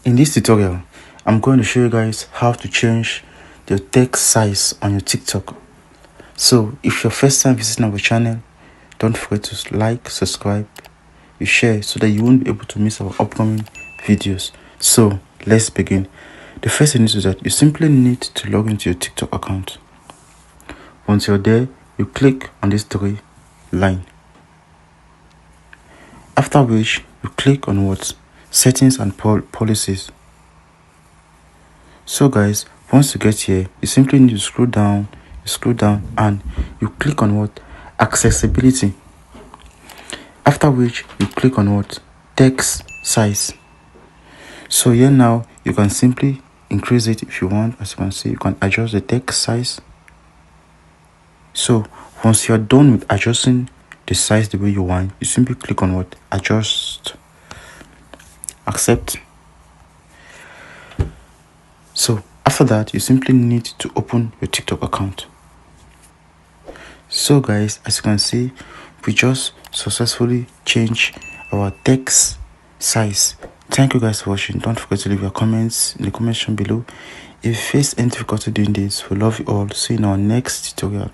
In this tutorial, I'm going to show you guys how to change the text size on your TikTok. So if you're first time visiting our channel, don't forget to like, subscribe, you share so that you won't be able to miss our upcoming videos. So let's begin. The first thing is that you simply need to log into your TikTok account. Once you're there, you click on this three line. After which you click on what? Settings and policies. So guys, once you get here, you simply need to scroll down and you click on what? Accessibility. After which you click on what? Text size. So here now you can simply increase it if you want. As you can see, you can adjust the text size. So once you're done with adjusting the size the way you want, you simply click on what? Adjust, accept. So after that, you simply need to open your TikTok account. So guys, as you can see, we just successfully changed our text size. Thank you guys for watching. Don't forget to leave your comments in the comment section below. If you face any difficulty doing this, we love you all. See you in our next tutorial.